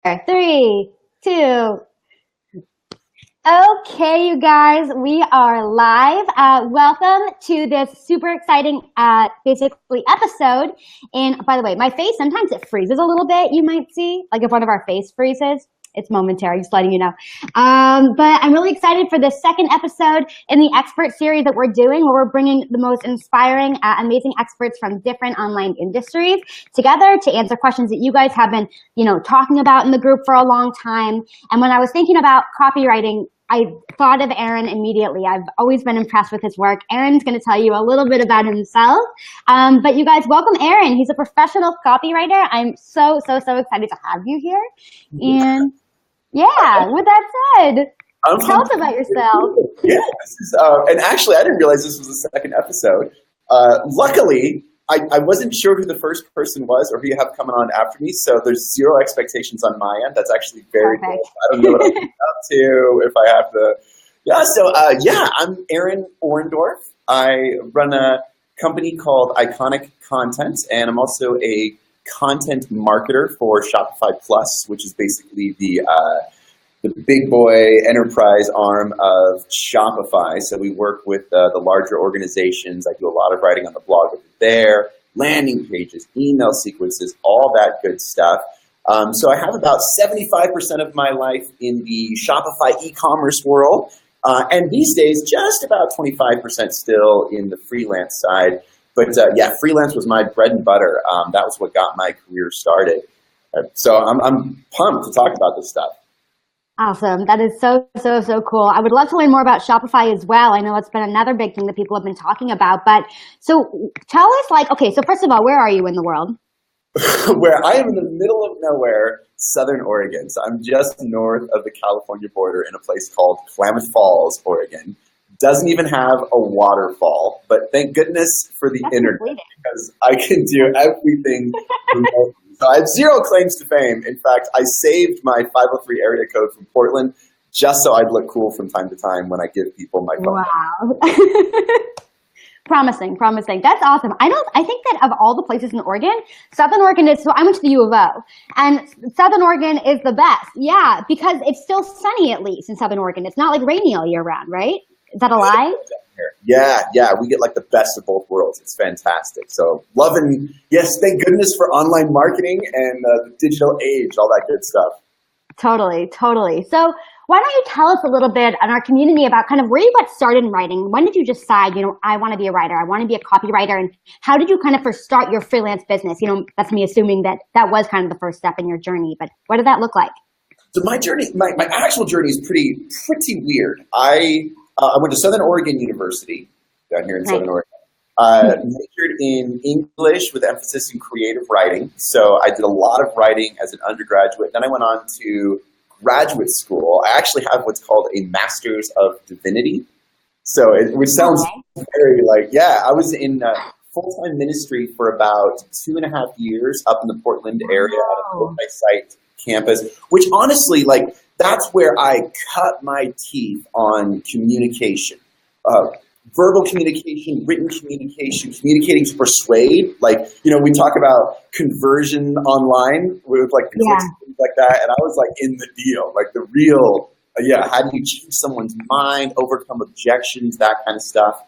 Three, two. Okay, you guys, we are live. Welcome to this super exciting, basically episode. And by the way, my face, sometimes it freezes a little bit, you might see. Like if one of our face freezes, it's momentary, just letting you know. But I'm really excited for this second episode in the expert series that we're doing, where we're bringing the most inspiring, amazing experts from different online industries together to answer questions that you guys have been, talking about in the group for a long time. And when I was thinking about copywriting, I thought of Aaron immediately. I've always been impressed with his work. Aaron's going to tell you a little bit about himself. But you guys, welcome Aaron. He's a professional copywriter. I'm so excited to have you here. And yeah, with that said, tell us about yourself. Yeah, this is, and actually, I didn't realize this was the second episode. Luckily, I wasn't sure who the first person was or who you have coming on after me, so there's zero expectations on my end. That's actually very cool. I don't know what I'm up to, if I have to. I'm Aaron Orendorff. I run a company called Iconic Content, and I'm also a content marketer for Shopify Plus, which is basically the big boy enterprise arm of Shopify. So we work with the larger organizations. I do a lot of writing on the blog over there, landing pages, email sequences, all that good stuff. So I have about 75% of my life in the Shopify e-commerce world, and these days just about 25% still in the freelance side. But freelance was my bread and butter. That was what got my career started. So I'm pumped to talk about this stuff. Awesome. That is so cool. I would love to learn more about Shopify as well. I know it's been another big thing that people have been talking about. But so tell us, so first of all, where are you in the world? Where I am in the middle of nowhere, Southern Oregon. So I'm just north of the California border in a place called Klamath Falls, Oregon. Doesn't even have a waterfall, but thank goodness for the internet, because I can do everything remotely. So I have zero claims to fame. In fact, I saved my 503 area code from Portland just so I'd look cool from time to time when I give people my phone. Wow. Promising. That's awesome. I think that of all the places in Oregon, Southern Oregon is, so I went to the U of O, and Southern Oregon is the best. Yeah, because it's still sunny, at least in Southern Oregon. It's not like rainy all year round, right? Is that a lie? Yeah, we get like the best of both worlds. It's fantastic. So yes, thank goodness for online marketing and the digital age, all that good stuff. Totally. So why don't you tell us a little bit on our community about kind of where you got started in writing? When did you decide, I want to be a writer, I want to be a copywriter, and how did you kind of first start your freelance business? That's me assuming that was kind of the first step in your journey, but what did that look like? So my journey, my actual journey is pretty weird. I went to Southern Oregon University down here in Southern Oregon. Majored in English with emphasis in creative writing. So I did a lot of writing as an undergraduate. Then I went on to graduate school. I actually have what's called a Master's of Divinity. So which sounds very I was in full-time ministry for about 2.5 years up in the Portland area at a multi-site campus, which honestly, that's where I cut my teeth on communication, verbal communication, written communication, communicating to persuade. We talk about conversion online with clicks and things like that. And I was in the deal, the real, how do you change someone's mind, overcome objections, that kind of stuff.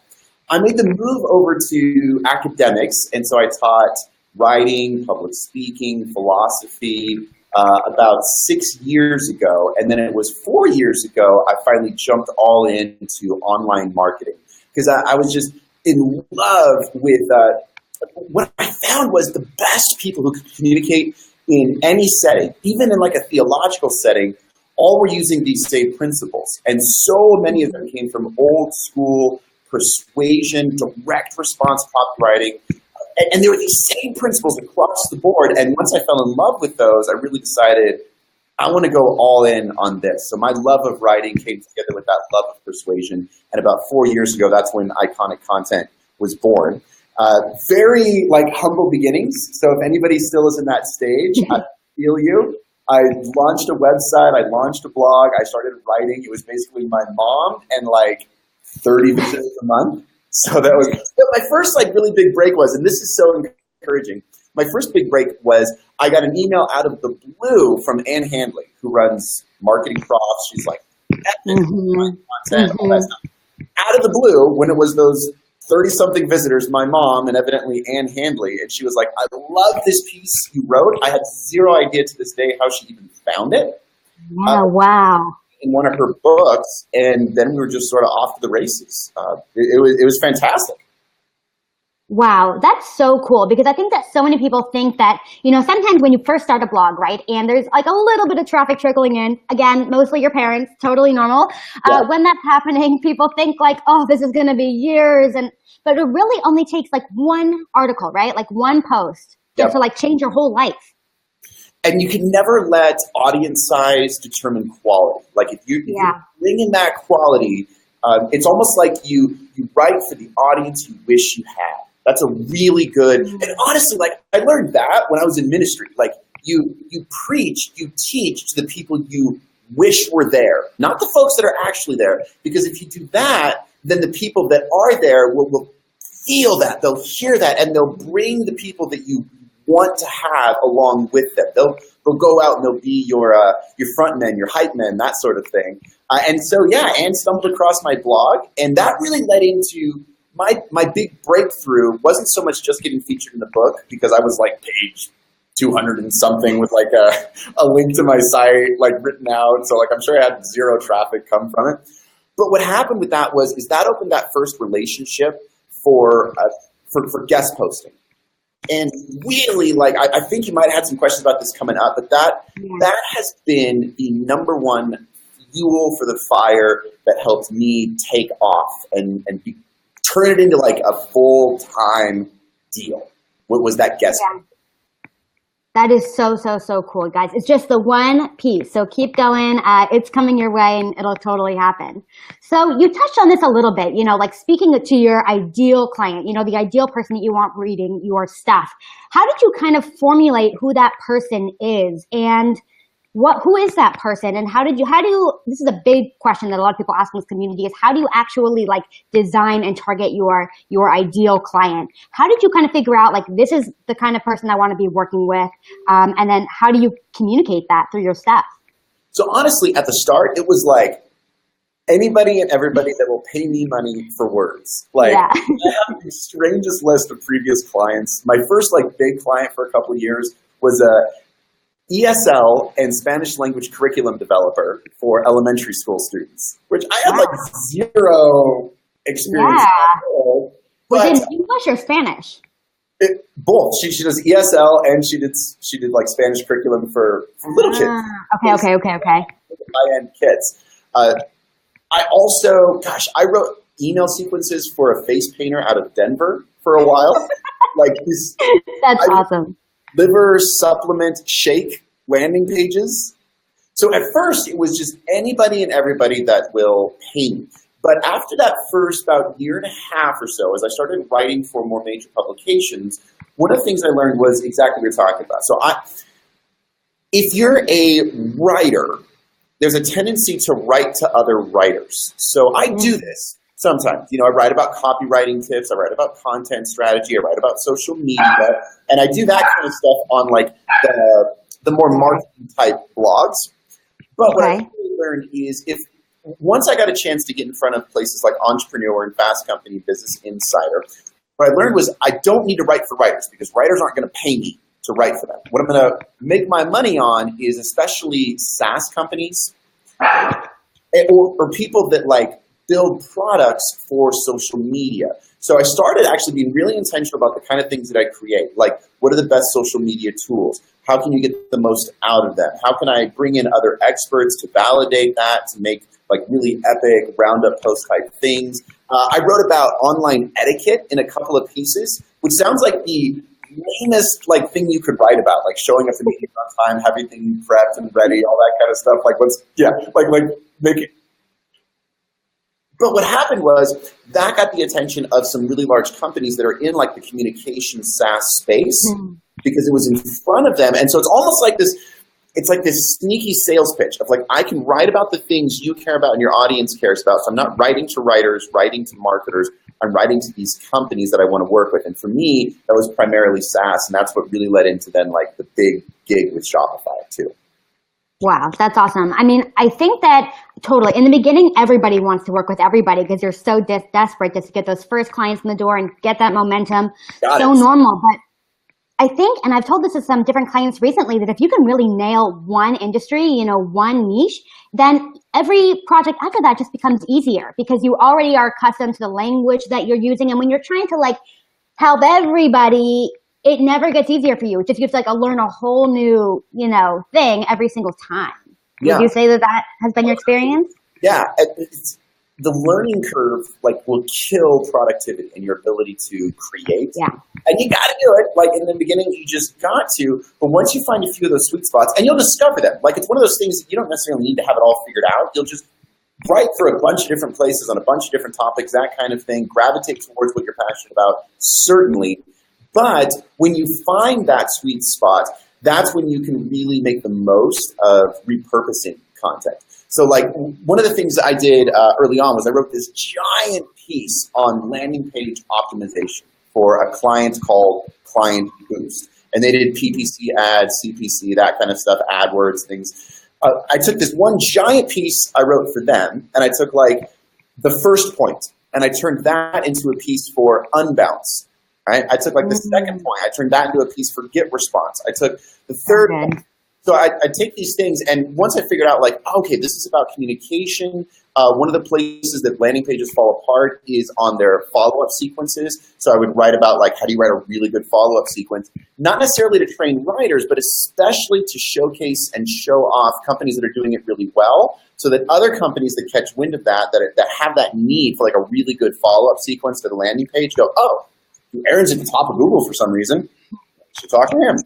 I made the move over to academics. And so I taught writing, public speaking, philosophy, about 6 years ago, and then it was 4 years ago I finally jumped all into online marketing, because I was just in love with what I found was the best people who could communicate in any setting, even in a theological setting, all were using these same principles, and so many of them came from old school persuasion, direct response copywriting. And there were these same principles across the board. And once I fell in love with those, I really decided I want to go all in on this. So my love of writing came together with that love of persuasion. And about 4 years ago, that's when Iconic Content was born. Very humble beginnings. So if anybody still is in that stage, I feel you. I launched a website. I launched a blog. I started writing. It was basically my mom and 30 visits a month. So that was my first really big break was, and this is so encouraging. my first big break was I got an email out of the blue from Ann Handley, who runs Marketing Profs. She's like, content, all that stuff. Out of the blue, when it was those 30-something visitors, my mom and evidently Ann Handley, and she was like, I love this piece you wrote. I had zero idea to this day how she even found it. Yeah, wow. In one of her books, and then we were just sort of off to the races. It was fantastic. Wow, that's so cool, because I think that so many people think that, sometimes when you first start a blog, right, and there's like a little bit of traffic trickling in, again, mostly your parents, totally normal. When that's happening, people think like, oh, this is going to be years, but it really only takes like one article, right, like one post to like change your whole life. And you can never let audience size determine quality. Like if you bring in that quality, it's almost like you write for the audience you wish you had. That's a really good, and honestly, like I learned that when I was in ministry. Like you preach, you teach to the people you wish were there, not the folks that are actually there. Because if you do that, then the people that are there will feel that, they'll hear that, and they'll bring the people that you want to have along with them. They'll go out and they'll be your front men, your hype men, that sort of thing. And so, Anne stumbled across my blog, and that really led into my big breakthrough. Wasn't so much just getting featured in the book, because I was like page 200 and something with like a link to my site like written out. So like I'm sure I had zero traffic come from it. But what happened with that is that opened that first relationship for guest posting. And really, like, I think you might have had some questions about this coming up, but that has been the number one fuel for the fire that helped me take off and turn it into like a full-time deal. What was that guest? Yeah. That is so, so, so cool, guys. It's just the one piece. So keep going. It's coming your way and it'll totally happen. So you touched on this a little bit, like speaking to your ideal client, the ideal person that you want reading your stuff. How did you kind of formulate who that person is, and who is that person, and how do you, this is a big question that a lot of people ask in this community, is how do you actually like design and target your ideal client? How did you kind of figure out like, this is the kind of person I want to be working with? And then how do you communicate that through your stuff? So honestly, at the start, it was like anybody and everybody that will pay me money for words. Like I have the strangest list of previous clients. My first like big client for a couple of years was a ESL and Spanish language curriculum developer for elementary school students, which I had like zero experience. Yeah. Was it English or Spanish? Both. She does ESL and she did like Spanish curriculum for little kids. Okay. High-end kids. I also, I wrote email sequences for a face painter out of Denver for a while. That's awesome. Liver supplement shake landing pages. So at first it was just anybody and everybody that will pay me. But after that first about year and a half or so, as I started writing for more major publications, one of the things I learned was exactly what you're talking about. So if you're a writer, there's a tendency to write to other writers. So I do this sometimes. I write about copywriting tips, I write about content strategy, I write about social media, and I do that kind of stuff on like the more marketing type blogs. But what I really learned is once I got a chance to get in front of places like Entrepreneur and Fast Company, Business Insider, what I learned was I don't need to write for writers, because writers aren't going to pay me to write for them. What I'm going to make my money on is especially SaaS companies or people that like build products for social media. So I started actually being really intentional about the kind of things that I create. Like, what are the best social media tools? How can you get the most out of them? How can I bring in other experts to validate that, to make like really epic roundup post type things? I wrote about online etiquette in a couple of pieces, which sounds like the lamest like thing you could write about, like showing up to meetings on time, have everything prepped and ready, all that kind of stuff. Like make it. But what happened was that got the attention of some really large companies that are in like the communication SaaS space because it was in front of them. And so it's almost like this, it's like this sneaky sales pitch of like, I can write about the things you care about and your audience cares about. So I'm not writing to writers, writing to marketers. I'm writing to these companies that I want to work with. And for me, that was primarily SaaS, and that's what really led into then like the big gig with Shopify too. Wow, that's awesome. I mean, I think that totally. In the beginning, everybody wants to work with everybody because you're so desperate just to get those first clients in the door and get that momentum. So normal. But I think, and I've told this to some different clients recently, that if you can really nail one industry, one niche, then every project after that just becomes easier because you already are accustomed to the language that you're using. And when you're trying to like help everybody, it never gets easier for you. It just you have to like learn a whole new, thing every single time. Would you say that has been your experience? Yeah. The learning curve like will kill productivity and your ability to create. Yeah. And you got to do it. Like in the beginning, you just got to. But once you find a few of those sweet spots, and you'll discover them. Like it's one of those things that you don't necessarily need to have it all figured out. You'll just write for a bunch of different places on a bunch of different topics, that kind of thing. Gravitate towards what you're passionate about, certainly. But when you find that sweet spot, that's when you can really make the most of repurposing content. So like one of the things that I did early on was I wrote this giant piece on landing page optimization for a client called Client Boost. And they did PPC ads, CPC, that kind of stuff, AdWords, things. I took this one giant piece I wrote for them, and I took like the first point, and I turned that into a piece for Unbounce. Right? I took like the second point, I turned that into a piece for Get Response. I took the third point. So I take these things, and once I figured out like, okay, this is about communication. One of the places that landing pages fall apart is on their follow-up sequences. So I would write about like, how do you write a really good follow-up sequence? Not necessarily to train writers, but especially to showcase and show off companies that are doing it really well, so that other companies that catch wind of that have that need for like a really good follow-up sequence to the landing page go, oh, Aaron's at the top of Google for some reason. You should talk to him.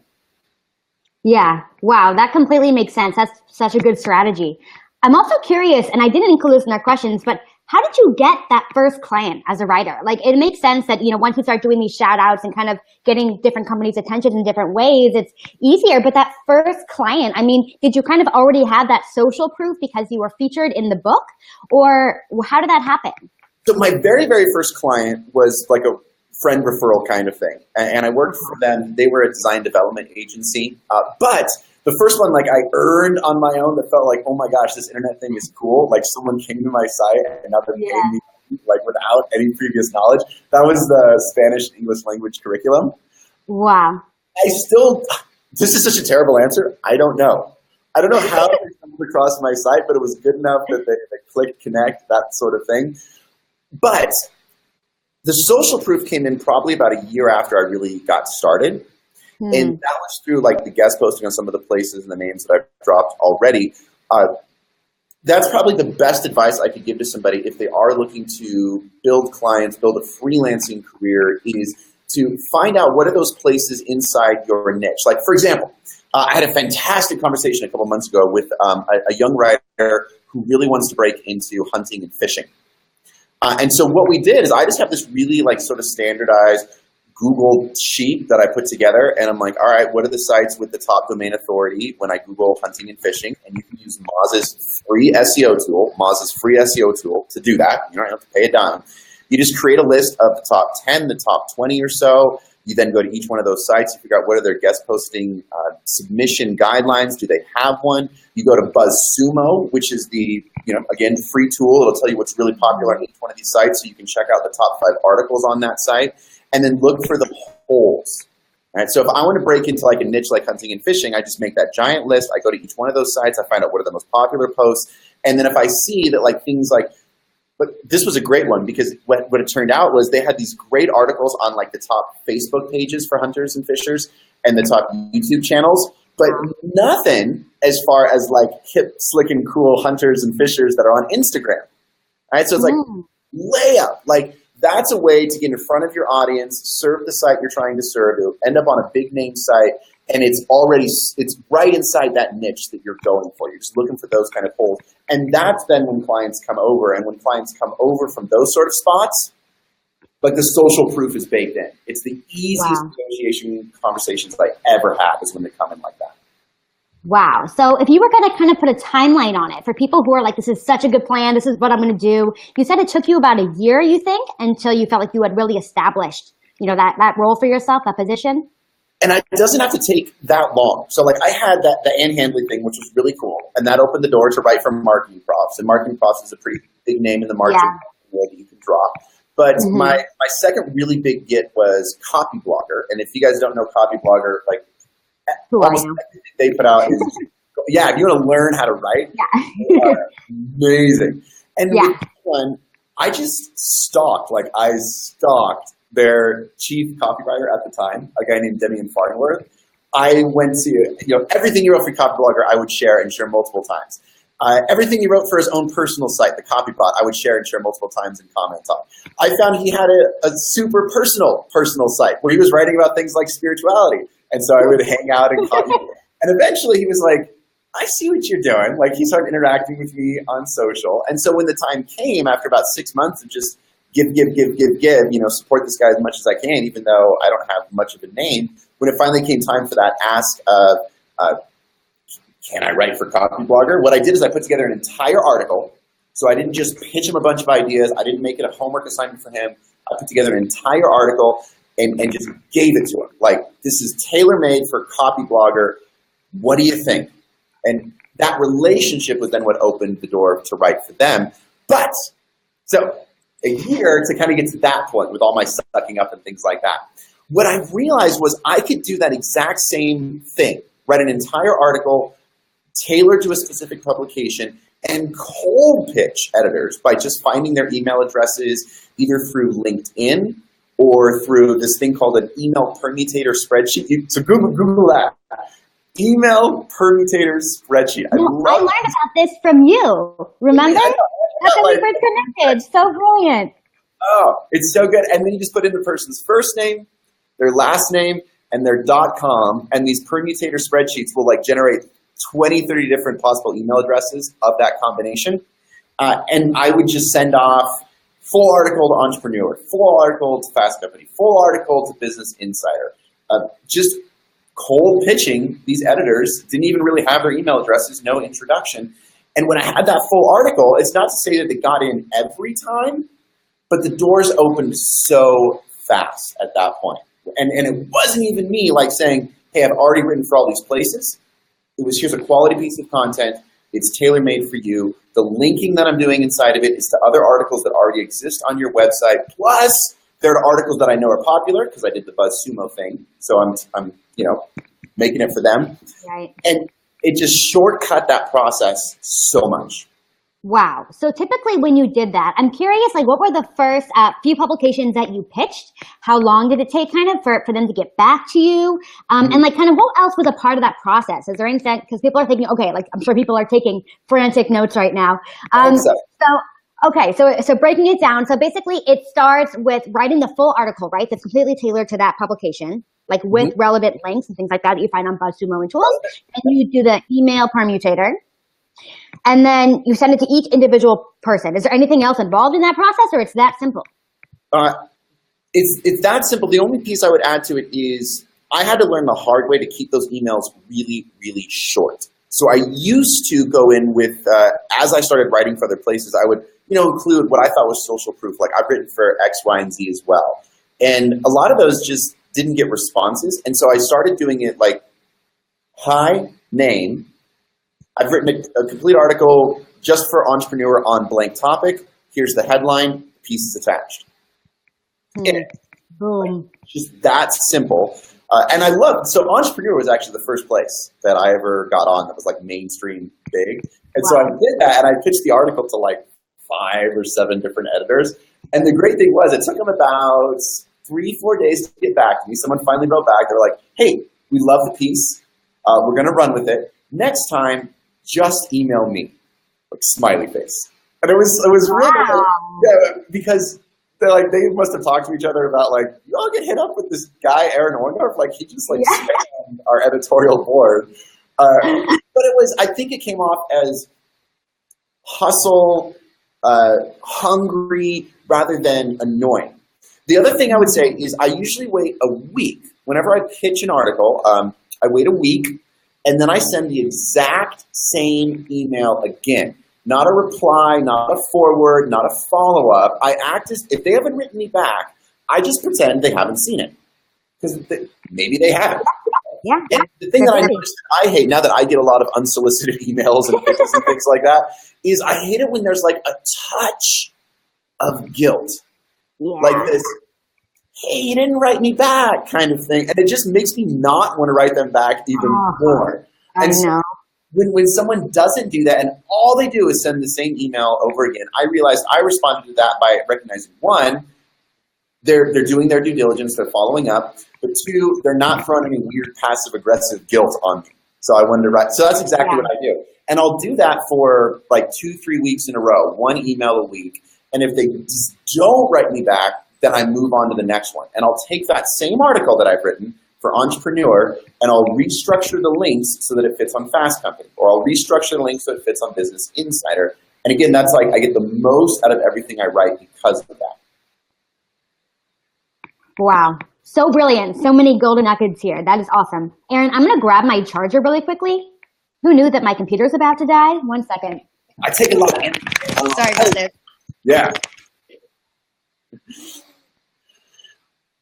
Yeah. Wow. That completely makes sense. That's such a good strategy. I'm also curious, and I didn't include this in our questions, but how did you get that first client as a writer? Like it makes sense that, once you start doing these shout outs and kind of getting different companies' attention in different ways, it's easier. But that first client, I mean, did you kind of already have that social proof because you were featured in the book, or how did that happen? So my very, very first client was like a friend referral kind of thing. And I worked for them. They were a design development agency. But the first one, like I earned on my own that felt like, oh my gosh, this internet thing is cool. Like someone came to my site and now they're paying me like without any previous knowledge. That was the Spanish English language curriculum. Wow. This is such a terrible answer. I don't know. I don't know how they stumbled across my site, but it was good enough that they clicked connect, that sort of thing. But the social proof came in probably about a year after I really got started. And that was through like the guest posting on some of the places and the names that I've dropped already. That's probably the best advice I could give to somebody if they are looking to build clients, build a freelancing career, is to find out what are those places inside your niche. Like, for example, I had a fantastic conversation a couple months ago with a young writer who really wants to break into hunting and fishing. And so what we did is I just have this really like sort of standardized Google sheet that I put together, and I'm like, all right, what are the sites with the top domain authority when I Google hunting and fishing? And you can use Moz's free SEO tool to do that. You don't have to pay a dime. You just create a list of the top 10, the top 20 or so. You then go to each one of those sites. You figure out what are their guest posting submission guidelines. Do they have one? You go to BuzzSumo, which is the, again, free tool. It'll tell you what's really popular on each one of these sites, so you can check out the top 5 articles on that site. And then look for the holes. Right? So if I want to break into like a niche like hunting and fishing, I just make that giant list. I go to each one of those sites. I find out what are the most popular posts. And then if I see that like things like, but this was a great one because what it turned out was they had these great articles on like the top Facebook pages for hunters and fishers and the top YouTube channels, but nothing as far as like hip, slick, and cool hunters and fishers that are on Instagram. Right? So it's like layup, like, that's a way to get in front of your audience, serve the site you're trying to serve. It'll end up on a big name site, and it's right inside that niche that you're going for. You're just looking for those kind of holes. And that's then when clients come over. And when clients come over from those sort of spots, like the social proof is baked in. It's the easiest negotiation conversations I ever have is when they come in like that. Wow. So if you were going to kind of put a timeline on it for people who are like, this is such a good plan, this is what I'm going to do. You said it took you about a year, you think, until you felt like you had really established, that role for yourself, that position? And it doesn't have to take that long. So like I had the Ann Handley thing, which was really cool. And that opened the door to write for Marketing Profs. And Marketing Profs is a pretty big name in the marketing world that you can drop. But my second really big get was Copy Blogger. And if you guys don't know Copy Blogger, like almost everything they put out is, if you want to learn how to write, amazing. And with this one, I just stalked their chief copywriter at the time, a guy named Demian Farnworth. I went to, everything he wrote for Copy Blogger, I would share and share multiple times. Everything he wrote for his own personal site, the Copypot, I would share and share multiple times and comment on. I found he had a super personal site where he was writing about things like spirituality. And so I would hang out and copy. And eventually he was like, I see what you're doing. Like he started interacting with me on social. And so when the time came, after about 6 months of just give, support this guy as much as I can, even though I don't have much of a name, when it finally came time for that ask of, can I write for Copy Blogger? What I did is I put together an entire article. So I didn't just pitch him a bunch of ideas. I didn't make it a homework assignment for him. I put together an entire article and just gave it to him. Like, this is tailor-made for Copy Blogger. What do you think? And that relationship was then what opened the door to write for them. But, so a year to kind of get to that point with all my sucking up and things like that. What I realized was I could do that exact same thing, write an entire article tailored to a specific publication and cold pitch editors by just finding their email addresses either through LinkedIn or through this thing called an email permutator spreadsheet. So Google that. Email permutator spreadsheet. I learned about this from you. Remember? That's how we first connected. So brilliant. Oh, it's so good. And then you just put in the person's first name, their last name, and their .com. And these permutator spreadsheets will like generate 20, 30 different possible email addresses of that combination. And I would just send off full article to Entrepreneur, full article to Fast Company, full article to Business Insider. Just cold pitching these editors, didn't even really have their email addresses, no introduction. And when I had that full article, it's not to say that they got in every time, but the doors opened so fast at that point. And it wasn't even me like saying, hey, I've already written for all these places. It was, here's a quality piece of content. It's tailor-made for you. The linking that I'm doing inside of it is to other articles that already exist on your website. Plus, there are articles that I know are popular because I did the BuzzSumo thing. So I'm making it for them. Right. And it just shortcut that process so much. Wow. So typically when you did that, I'm curious, like what were the first few publications that you pitched? How long did it take kind of for them to get back to you? And like kind of what else was a part of that process? Is there anything, because people are thinking, okay, like I'm sure people are taking frantic notes right now. So breaking it down. So basically it starts with writing the full article, right? That's completely tailored to that publication, like with relevant links and things like that you find on BuzzSumo and tools. And you do the email permutator. And then you send it to each individual person. Is there anything else involved in that process, or it's that simple? It's that simple. The only piece I would add to it is I had to learn the hard way to keep those emails really, really short. So I used to go in with, as I started writing for other places, I would include what I thought was social proof. Like I've written for X, Y, and Z as well. And a lot of those just didn't get responses. And so I started doing it like, hi, name. I've written a complete article just for Entrepreneur on blank topic. Here's the headline, piece is attached. Boom. Just that simple. And I loved, so Entrepreneur was actually the first place that I ever got on that was like mainstream big. And so I did that and I pitched the article to like 5 or 7 different editors. And the great thing was it took them about 3-4 days to get back to me. Someone finally wrote back. They were like, hey, we love the piece. We're going to run with it. Next time, just email me, like smiley face. And it was really, because they're like, they must have talked to each other about like, you all get hit up with this guy, Orendorff, like he just like spammed our editorial board. But it was, I think it came off as hustle, hungry, rather than annoying. The other thing I would say is I usually wait a week. Whenever I pitch an article, I wait a week. and then I send the exact same email again. Not a reply, not a forward, not a follow-up. I act as if they haven't written me back, I just pretend they haven't seen it. Because maybe they haven't. Yeah. And the thing that I noticed that I hate, now that I get a lot of unsolicited emails and pictures and things like that, is I hate it when there's like a touch of guilt. Yeah. Like this, hey, you didn't write me back kind of thing. And it just makes me not want to write them back even more. I know. When someone doesn't do that and all they do is send the same email over again, I realized I responded to that by recognizing, one, they're doing their due diligence, they're following up, but two, they're not throwing any weird passive-aggressive guilt on me. So I wanted to write. So that's exactly what I do. And I'll do that for like 2-3 weeks in a row, one email a week. And if they just don't write me back, then I move on to the next one. And I'll take that same article that I've written for Entrepreneur, and I'll restructure the links so that it fits on Fast Company, or I'll restructure the links so it fits on Business Insider. And again, that's like I get the most out of everything I write because of that. Wow. So brilliant. So many golden nuggets here. That is awesome. Aaron, I'm going to grab my charger really quickly. Who knew that my computer's about to die? 1 second. I take a lot of Sorry about this. Yeah.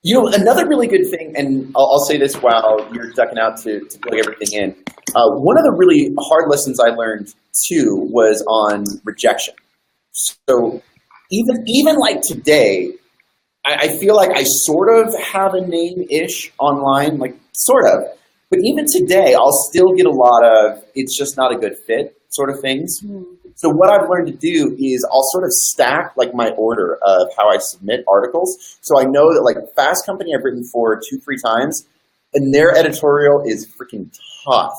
You know, another really good thing, and I'll say this while you're ducking out to plug everything in. One of the really hard lessons I learned too was on rejection. So even like today, I feel like I sort of have a name-ish online, like sort of. But even today, I'll still get a lot of it's just not a good fit sort of things. So what I've learned to do is I'll sort of stack like my order of how I submit articles. So I know that like Fast Company I've written for 2-3 times, and their editorial is freaking tough.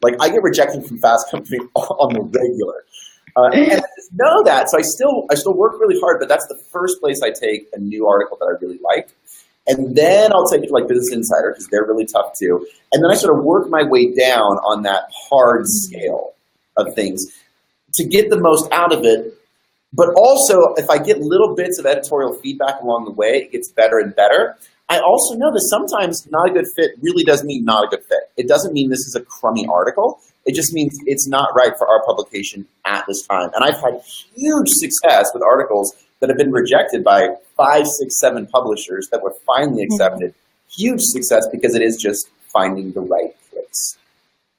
Like I get rejected from Fast Company on the regular. And I just know that, so I still work really hard, but that's the first place I take a new article that I really like. And then I'll take it to like Business Insider because they're really tough too. And then I sort of work my way down on that hard scale of things to get the most out of it. But also, if I get little bits of editorial feedback along the way, it gets better and better. I also know that sometimes not a good fit really does mean not a good fit. It doesn't mean this is a crummy article. It just means it's not right for our publication at this time. And I've had huge success with articles that have been rejected by 5, 6, 7 publishers that were finally accepted. Huge success because it is just finding the right place.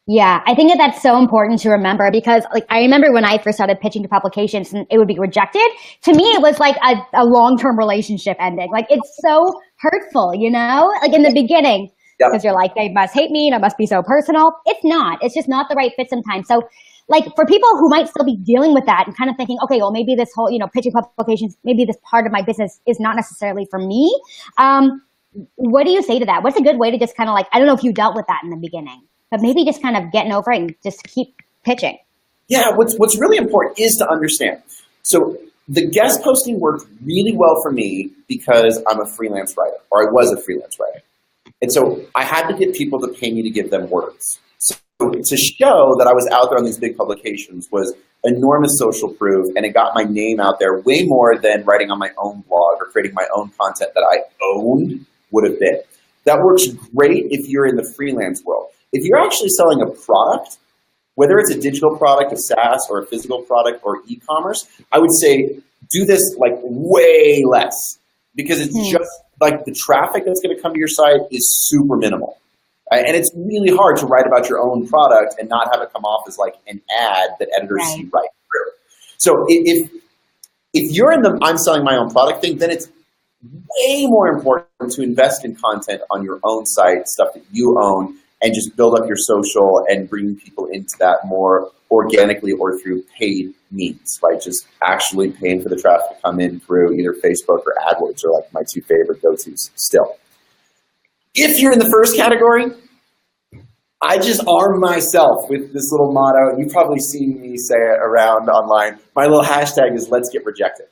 Yeah, I think that that's so important to remember because like I remember when I first started pitching to publications and it would be rejected, to me it was like a long-term relationship ending. Like it's so hurtful, you know, like in the beginning because you're like, they must hate me and it must be so personal. It's not. It's just not the right fit sometimes. So like for people who might still be dealing with that and kind of thinking, okay, well maybe this whole, you know, pitching publications, maybe this part of my business is not necessarily for me. What do you say to that? What's a good way to just kind of like, I don't know if you dealt with that in the beginning, but maybe just kind of getting over it and just keep pitching. Yeah, what's really important is to understand. So the guest posting worked really well for me because I'm a freelance writer, or I was a freelance writer. And so I had to get people to pay me to give them words. So to show that I was out there on these big publications was enormous social proof, and it got my name out there way more than writing on my own blog or creating my own content that I owned would have been. That works great if you're in the freelance world. If you're actually selling a product, whether it's a digital product, a SaaS, or a physical product, or e-commerce, I would say do this like way less because it's just like the traffic that's going to come to your site is super minimal. Right? And it's really hard to write about your own product and not have it come off as like an ad that editors see right through. So if you're in the I'm selling my own product thing, then it's way more important to invest in content on your own site, stuff that you own, and just build up your social and bring people into that more organically or through paid means, like just actually paying for the traffic to come in through either Facebook or AdWords are like my 2 favorite go-tos still. If you're in the first category, I just arm myself with this little motto. You've probably seen me say it around online. My little hashtag is let's get rejected.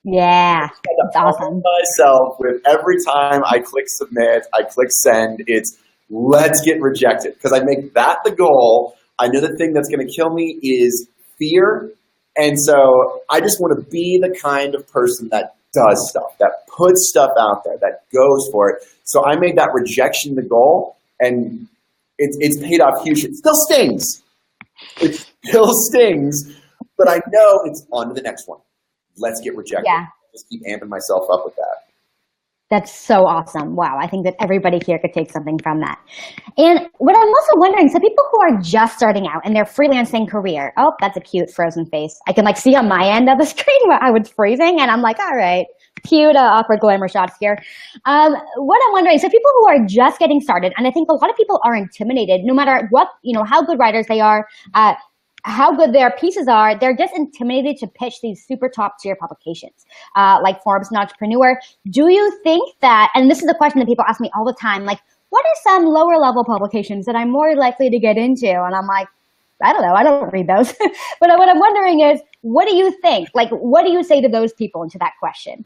Yeah, that's awesome. Myself with every time I click submit, I click send, it's let's get rejected because I make that the goal. I know the thing that's going to kill me is fear. And so I just want to be the kind of person that does stuff, that puts stuff out there, that goes for it. So I made that rejection the goal. And It's paid off huge. It still stings. It still stings, but I know it's on to the next one. Let's get rejected. Yeah. Just keep amping myself up with that. That's so awesome. Wow. I think that everybody here could take something from that. And what I'm also wondering, so people who are just starting out in their freelancing career, oh, that's a cute frozen face. I can like see on my end of the screen where I was freezing and I'm like, all right, cute, awkward glamour shots here. What I'm wondering, so people who are just getting started, and I think a lot of people are intimidated no matter what, how good writers they are, how good their pieces are, they're just intimidated to pitch these super top tier publications, like Forbes and Entrepreneur. Do you think that, and this is a question that people ask me all the time, like, what are some lower level publications that I'm more likely to get into? And I'm like, I don't know, I don't read those. But what I'm wondering is, what do you think? Like, what do you say to those people and to that question?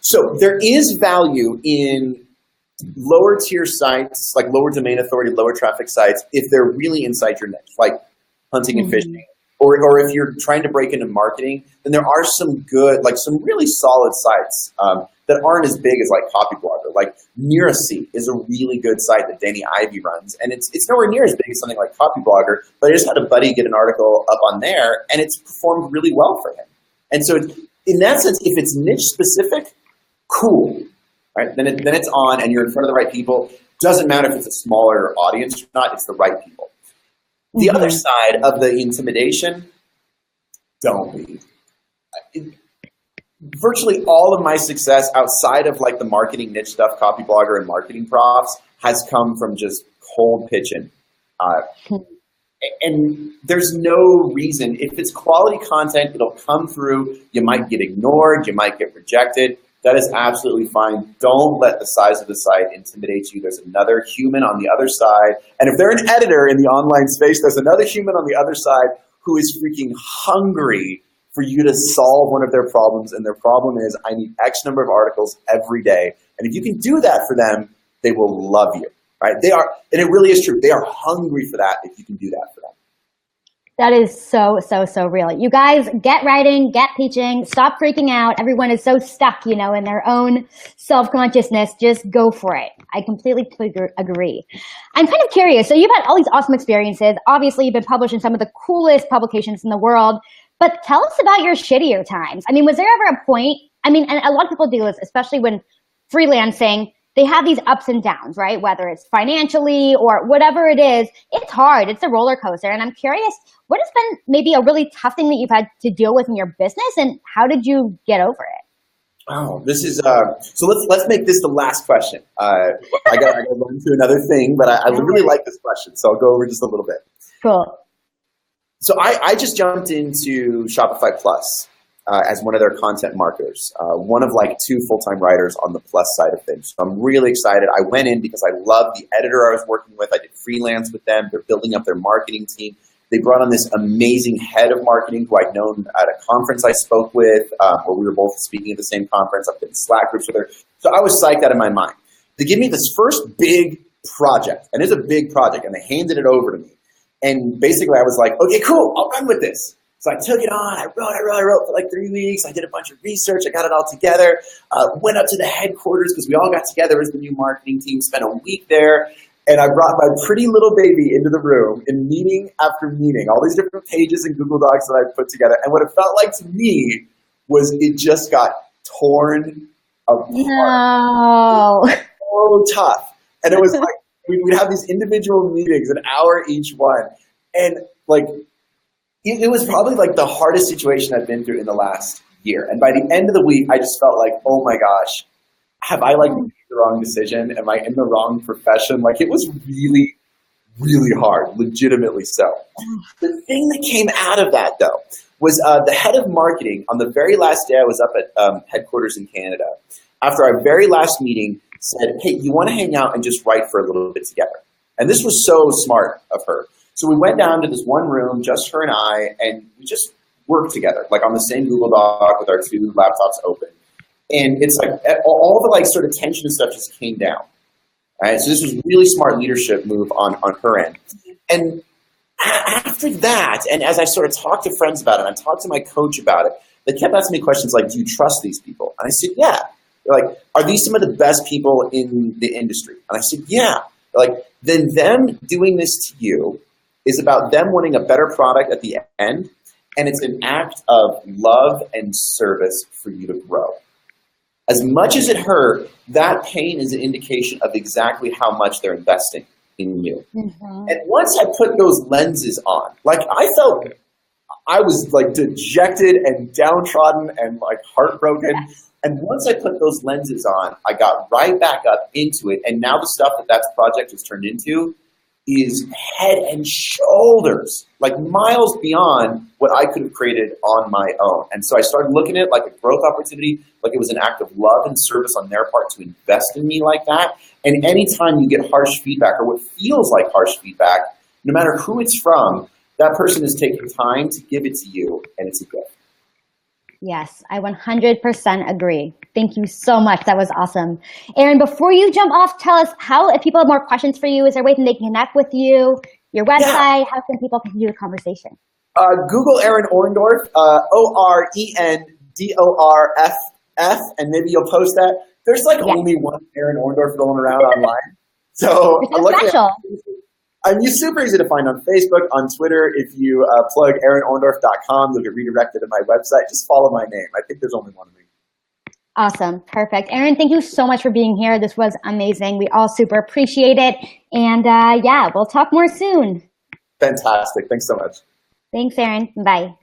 So there is value in lower tier sites, like lower domain authority, lower traffic sites, if they're really inside your niche, like hunting and fishing, or if you're trying to break into marketing, then there are some good, like some really solid sites that aren't as big as like Copyblogger. Like Miracy is a really good site that Danny Ivy runs, and it's nowhere near as big as something like Copyblogger, but I just had a buddy get an article up on there, and it's performed really well for him. And so in that sense, if it's niche specific, cool, right? Then it's on, and you're in front of the right people. Doesn't matter if it's a smaller audience or not, it's the right people. The other side of the intimidation, don't leave. Virtually all of my success outside of like the marketing niche stuff, Copyblogger and Marketing Profs, has come from just cold pitching. And there's no reason. If it's quality content, it'll come through. You might get ignored. You might get rejected. That is absolutely fine. Don't let the size of the site intimidate you. There's another human on the other side. And if they're an editor in the online space, there's another human on the other side who is freaking hungry for you to solve one of their problems. And their problem is, I need X number of articles every day. And if you can do that for them, they will love you, right? They are, and it really is true. They are hungry for that if you can do that for them. That is so, so, so real. You guys, get writing, get pitching, stop freaking out. Everyone is so stuck, in their own self-consciousness. Just go for it. I completely agree. I'm kind of curious. So you've had all these awesome experiences. Obviously, you've been published in some of the coolest publications in the world. But tell us about your shittier times. I mean, was there ever a point? I mean, and a lot of people do this, especially when freelancing. They have these ups and downs, right? Whether it's financially or whatever it is, it's hard. It's a roller coaster. And I'm curious, what has been maybe a really tough thing that you've had to deal with in your business, and how did you get over it? Oh, this is so. Let's make this the last question. I got to run to another thing, but I really like this question, so I'll go over just a little bit. Cool. So I just jumped into Shopify Plus as one of their content marketers, one of like 2 full-time writers on the Plus side of things. So I'm really excited. I went in because I love the editor I was working with. I did freelance with them. They're building up their marketing team. They brought on this amazing head of marketing who I'd known at a conference I spoke with, where we were both speaking at the same conference. I've been in Slack groups with her. So I was psyched out of my mind. They gave me this first big project, and it's a big project, and they handed it over to me. And basically I was like, okay, cool, I'll run with this. So I took it on, I wrote for like 3 weeks. I did a bunch of research, I got it all together, went up to the headquarters because we all got together as the new marketing team, spent a week there. And I brought my pretty little baby into the room in meeting after meeting, all these different pages and Google Docs that I put together. And what it felt like to me was it just got torn apart. No. It was so tough. And it was like, we'd have these individual meetings, an hour each one. And like, it was probably like the hardest situation I've been through in the last year. And by the end of the week, I just felt like, oh my gosh, have I like made the wrong decision? Am I in the wrong profession? Like it was really, really hard, legitimately so. The thing that came out of that though was the head of marketing on the very last day I was up at headquarters in Canada. After our very last meeting said, hey, you want to hang out and just write for a little bit together? And this was so smart of her. So we went down to this one room, just her and I, and we just worked together, like on the same Google Doc with our 2 laptops open. And it's like all the like sort of tension and stuff just came down. Right? So this was really smart leadership move on her end. And after that, and as I sort of talked to friends about it, and I talked to my coach about it, they kept asking me questions like, do you trust these people? And I said, yeah. They're like, are these some of the best people in the industry? And I said, yeah. They're like, then them doing this to you is about them wanting a better product at the end, and it's an act of love and service for you to grow. As much as it hurt, that pain is an indication of exactly how much they're investing in you. Mm-hmm. And once I put those lenses on, like I felt I was like dejected and downtrodden and like heartbroken. And once I put those lenses on, I got right back up into it. And now the stuff that project has turned into is head and shoulders, like miles beyond what I could have created on my own. And so I started looking at it like a growth opportunity, like it was an act of love and service on their part to invest in me like that. And anytime you get harsh feedback or what feels like harsh feedback, no matter who it's from, that person is taking time to give it to you, and it's a gift. Yes, I 100% agree. Thank you so much. That was awesome. Aaron, before you jump off, tell us how, if people have more questions for you, is there a way they can connect with you, your website? Yeah. How can people continue the conversation? Google Aaron Orendorff, Orendorff, and maybe you'll post that. There's like only one Aaron Orendorff going around online. So I'm special. I'm super easy to find on Facebook, on Twitter. If you plug AaronOrendorff.com, you'll get redirected to my website. Just follow my name. I think there's only one of me. Awesome. Perfect. Aaron, thank you so much for being here. This was amazing. We all super appreciate it. And yeah, we'll talk more soon. Fantastic. Thanks so much. Thanks, Aaron. Bye.